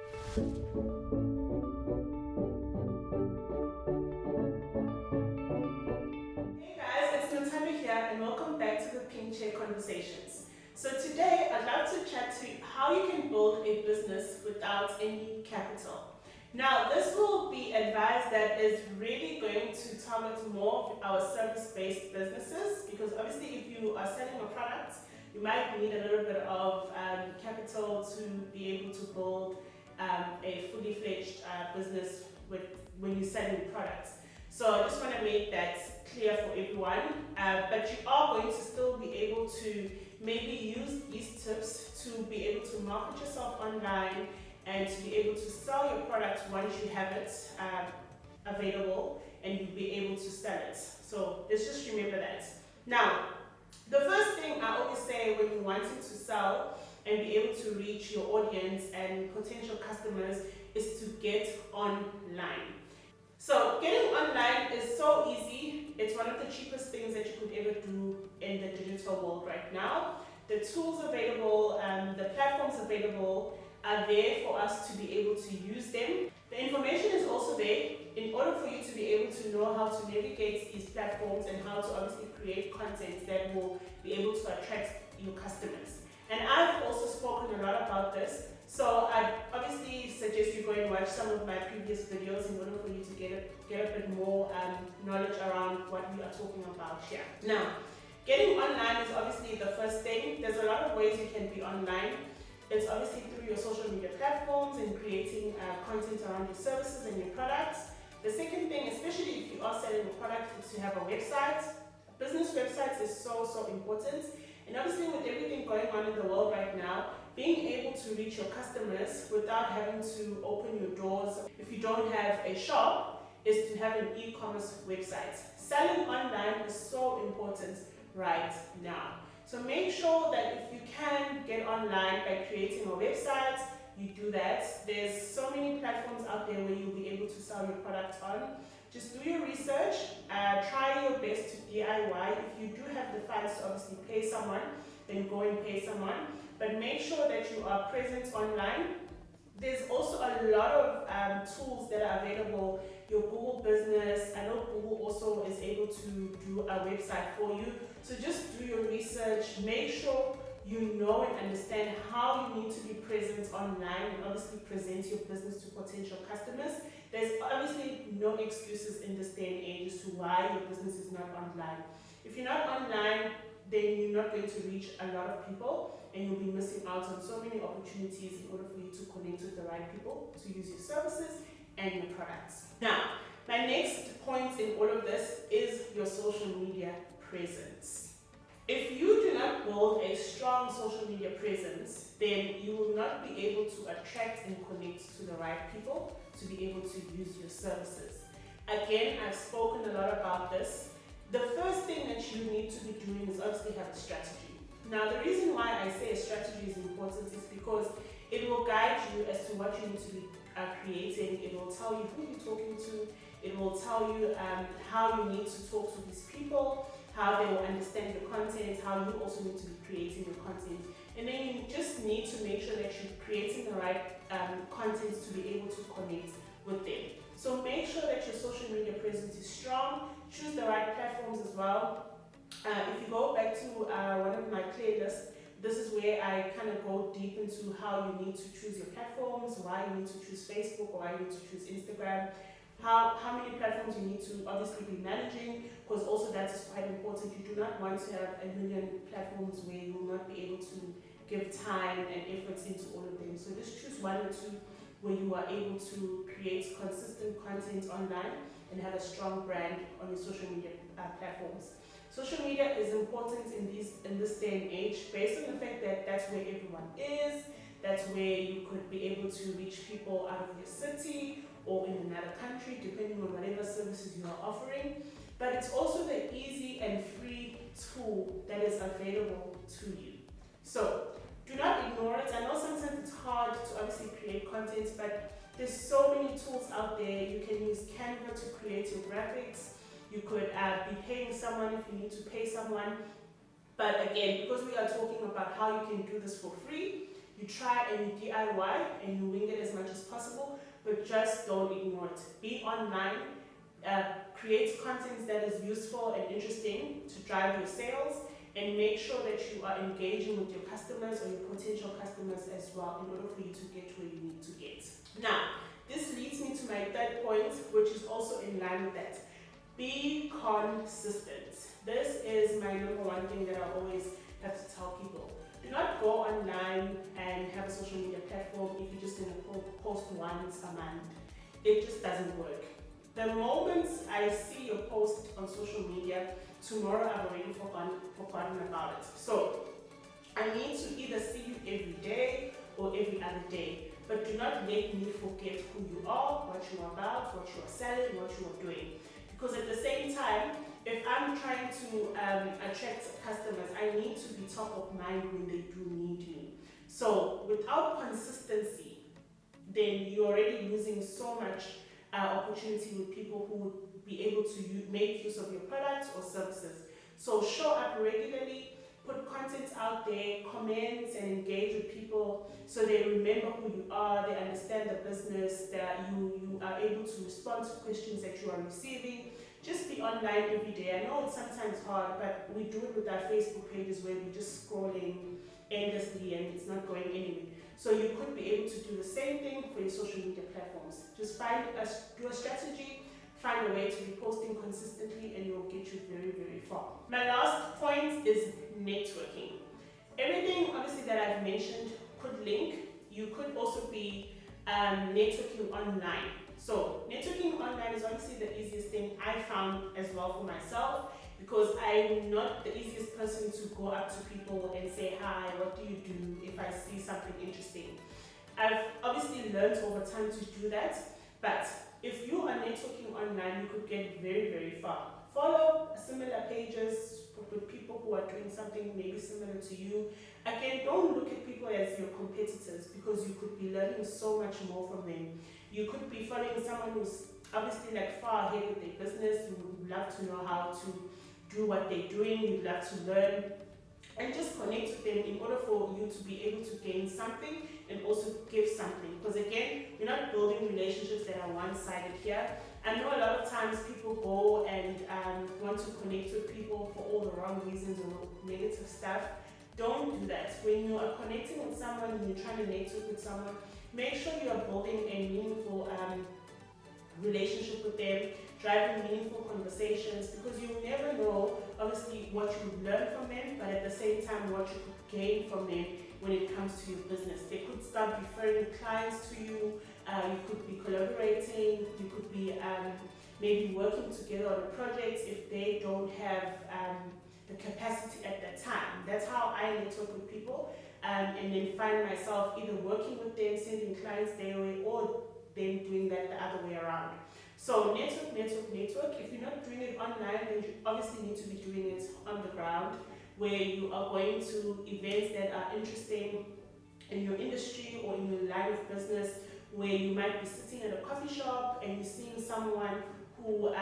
Hey guys, it's Natalia here and welcome back to the Pink Chair Conversations. So today I'd love to chat to you how you can build a business without any capital. Now this will be advice that is really going to target more of our service-based businesses, because obviously if you are selling a product, you might need a little bit of capital to be able to build a fully fledged business when you're selling products. So I just want to make that clear for everyone, but you are going to still be able to maybe use these tips to be able to market yourself online and to be able to sell your product once you have it available and you'll be able to sell it. So let's just remember that. Now, the first thing I always say when you're wanting to sell and be able to reach your audience and potential customers is to get online. So getting online is so easy. It's one of the cheapest things that you could ever do in the digital world right now. The tools available, the platforms available are there for us to be able to use them. The information is also there in order for you to be able to know how to navigate these platforms and how to obviously create content that will be able to attract your customers. And I've also spoken a lot about this. So I obviously suggest you go and watch some of my previous videos in order for you to get a bit more knowledge around what we are talking about here. Now, getting online is obviously the first thing. There's a lot of ways you can be online. It's obviously through your social media platforms and creating content around your services and your products. The second thing, especially if you are selling a product, is to have a website. Business websites is so important. And obviously with everything going on in the world right now, being able to reach your customers without having to open your doors, if you don't have a shop, is to have an e-commerce website. Selling online is so important right now. So make sure that if you can get online by creating a website, you do that. There's so many platforms out there where you'll be able to sell your product on. Just do your research, try your best to DIY. If you do have the funds to obviously pay someone, then go and pay someone. But make sure that you are present online. There's also a lot of tools that are available. Your Google business, I know Google also is able to do a website for you. So just do your research, make sure you know and understand how you need to be present online and obviously present your business to potential customers. There's obviously no excuses in this day and age as to why your business is not online. If you're not online, then you're not going to reach a lot of people and you'll be missing out on so many opportunities in order for you to connect with the right people to use your services and your products. Now, my next point in all of this is your social media presence. If you do not build a strong social media presence, then you will not be able to attract and connect to the right people to be able to use your services. Again, I've spoken a lot about this. The first thing that you need to be doing is obviously have a strategy. Now, the reason why I say a strategy is important is because it will guide you as to what you need to be creating. It will tell you who you're talking to. It will tell you how you need to talk to these people, how they will understand your content, how you also need to be creating your content. And then you just need to make sure that you're creating the right content to be able to connect with them. So make sure that your social media presence is strong. Choose the right platforms as well. If you go back to one of my playlists, this is where I kind of go deep into how you need to choose your platforms, why you need to choose Facebook, or why you need to choose Instagram, how many platforms you need to obviously be managing, because also that is quite important. You do not want to have a million platforms where you will not be able to give time and efforts into all of them. So just choose one or two where you are able to create consistent content online and have a strong brand on your social media platforms. Social media is important in this day and age based on the fact that that's where everyone is, that's where you could be able to reach people out of your city or in another country, depending on whatever services you are offering. But it's also the easy and free tool that is available to you. So do not ignore it. I know sometimes it's hard to obviously create content, but there's so many tools out there. You can use Canva to create your graphics. You could be paying someone if you need to pay someone. But again, because we are talking about how you can do this for free, You try and you DIY and you wing it as much as possible, but just don't ignore it. Be online, create content that is useful and interesting to drive your sales, and make sure that you are engaging with your customers or your potential customers as well in order for you to get where you need to get. Now, this leads me to my third point, which is also in line with that. Be consistent. This is my number one thing that I always have to tell people. Do not go online and have a social media platform if you're just going to post once a month. It just doesn't work. The moment I see your post on social media, tomorrow I've already forgotten about it. So I need to either see you every day or every other day. But do not let me forget who you are, what you are about, what you are selling, what you are doing. Because at the same time, if I'm trying to attract customers, I need to be top of mind when they do need me. So without consistency, then you're already losing so much opportunity with people who would be able to make use of your products or services. So show up regularly, put content out there, comment and engage with people so they remember who you are, they understand the business, that you are able to respond to questions that you are receiving. Just be online every day. I know it's sometimes hard, but we do it with our Facebook pages where we're just scrolling endlessly and it's not going anywhere. So you could be able to do the same thing for your social media platforms. Just do a strategy, find a way to be posting consistently, and it will get you very, very far. My last point is networking. Everything obviously that I've mentioned could link. You could also be networking online. So networking online is obviously the easiest thing I found as well for myself, because I'm not the easiest person to go up to people and say, hi, what do you do, if I see something interesting. I've obviously learned over time to do that, but if you are networking online, you could get very, very far. Follow similar pages with people who are doing something maybe similar to you. Again, don't look at people as your competitors, because you could be learning so much more from them. You could be following someone who's obviously like far ahead with their business. You would love to know how to do what they're doing. You'd love to learn and just connect with them in order for you to be able to gain something and also give something. Because again, you're not building relationships that are one-sided here. I know a lot of times people go and want to connect with people for all the wrong reasons or negative stuff. Don't do that. When you are connecting with someone and you're trying to network with someone, make sure you are building a meaningful relationship with them, driving meaningful conversations, because you never know, obviously, what you would learn from them, but at the same time, what you could gain from them when it comes to your business. They could start referring clients to you, you could be collaborating, you could be maybe working together on a project if they don't have the capacity at that time. That's how I network with people, and then find myself either working with them, sending clients their way, or them doing that the other way around. So network, network, network. If you're not doing it online, then you obviously need to be doing it on the ground, where you are going to events that are interesting in your industry or in your line of business, where you might be sitting at a coffee shop and you're seeing someone who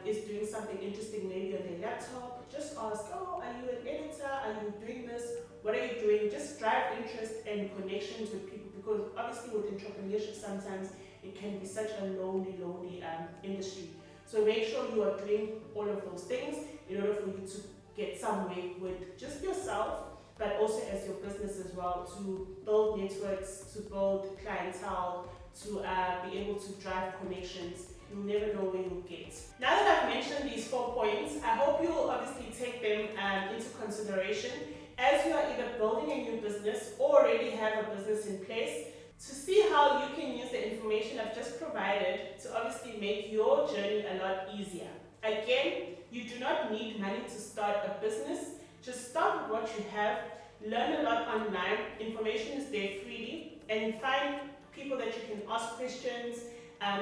is doing something interesting, maybe on their laptop. Just ask, oh, are you an editor? Are you doing this? What are you doing? Just drive interest and connections with people, because obviously with entrepreneurship sometimes it can be such a lonely industry. So make sure you are doing all of those things in order for you to get somewhere with just yourself, but also as your business as well, to build networks, to build clientele, to be able to drive connections. You'll never know where you'll get. Now that I've mentioned these 4 points, I hope you'll obviously take them into consideration as you are either building a new business or already have a business in place, to see how you can use the information I've just provided to obviously make your journey a lot easier. Again, you do not need money to start a business. Just start with what you have, learn a lot online, information is there freely, and find people that you can ask questions,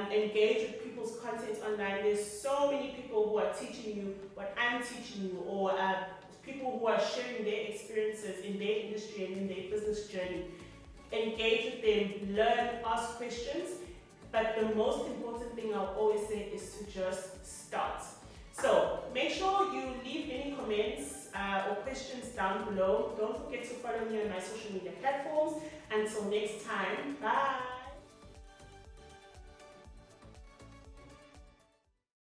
engage with people's content online. There's so many people who are teaching you what I'm teaching you, or people who are sharing their experiences in their industry and in their business journey. Engage with them, learn, ask questions, but the most important thing I'll always say is to just start. So make sure you leave any comments or questions down below. Don't forget to follow me on my social media platforms. Until Until next time, bye.